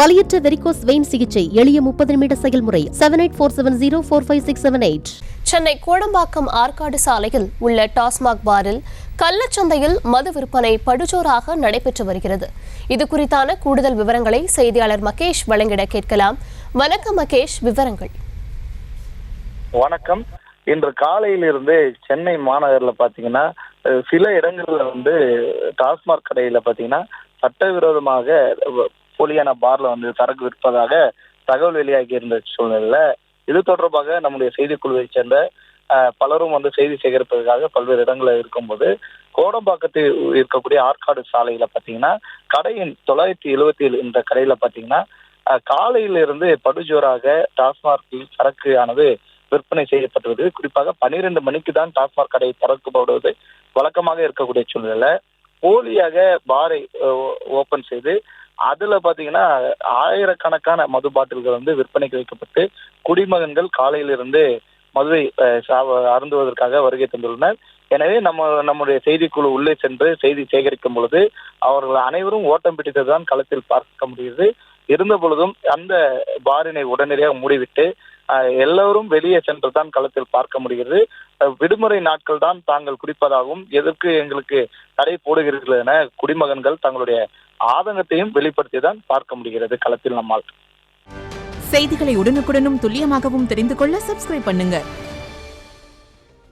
வலியற்ற varicose vein சிகிச்சை எளிய 30 நிமிட செயல்முறை 7847045678. சென்னை கோடம்பாக்கம் ஆற்காடு சாலையில் உள்ள டாஸ்மாக் பாரில் கள்ளச்சந்தையில் மது விற்பனை படுஜோராக நடைபெற்று வருகிறது. இது குறித்தான கூடுதல் விவரங்களை செய்தியாளர் மகேஷ் வழங்கிட கேட்கலாம். வணக்கம் மகேஷ், விவரங்கள். வணக்கம். இன்று காலையிலிருந்து சென்னை மாநகரில் பார்த்தீங்கன்னா சில இடங்கள்ல டாஸ்மாக் கடையில பார்த்தீங்கன்னா சட்டவிரோதமாக போலியான பார்ல சரக்கு விற்பதாக தகவல் வெளியாகி இருந்த சூழ்நிலையில இது தொடர்பாக நம்முடைய செய்திக்குழுவை சேர்ந்த பலரும் செய்தி சேகரிப்பதற்காக பல்வேறு இடங்களில் இருக்கும்போது கோடம்பாக்கத்தில் இருக்கக்கூடிய ஆற்காடு சாலையில பார்த்தீங்கன்னா கடையின் 977 என்ற கடையில பார்த்தீங்கன்னா காலையிலிருந்து படுஜோராக டாஸ்மாகில் சரக்கு ஆனது விற்பனை செய்யப்பட்டுள்ளது. குறிப்பாக 12 மணிக்கு தான் டாஸ்மாக் கடை திறக்கப்படுவது வழக்கமாக இருக்கக்கூடிய சூழ்நிலையில போலியாக பாரை ஓபன் செய்து அதுல பாத்தீங்கன்னா ஆயிரக்கணக்கான மது பாட்டில்கள் விற்பனைக்கு வைக்கப்பட்டு குடிமகன்கள் காலையிலிருந்து மதுவை அருந்துவதற்காக வருகை தந்துள்ளனர். எனவே நம்முடைய செய்திக்குழு உள்ளே சென்று செய்தி சேகரிக்கும் பொழுது அவர்கள் அனைவரும் ஓட்டம் பிடித்ததுதான் களத்தில் பார்க்க முடியுது. இருந்த பொழுதும் அந்த பாரினை உடனடியாக மூடிவிட்டு எல்லோரும் வெளியே சென்றுதான் களத்தில் பார்க்க முடிகிறது. விடுமுறை நாட்கள் தான் தாங்கள் குடிப்பதாகவும் எதற்கு எங்களுக்கு தடை போடுகிறீர்கள் என குடிமகன்கள் தங்களுடைய ஆதங்கத்தையும் வெளிப்படுத்திதான் பார்க்க முடிகிறது களத்தில் நம்மால். செய்திகளை உடனுக்குடனும் துல்லியமாகவும் தெரிந்து கொள்ள சப்ஸ்கிரைப் பண்ணுங்க.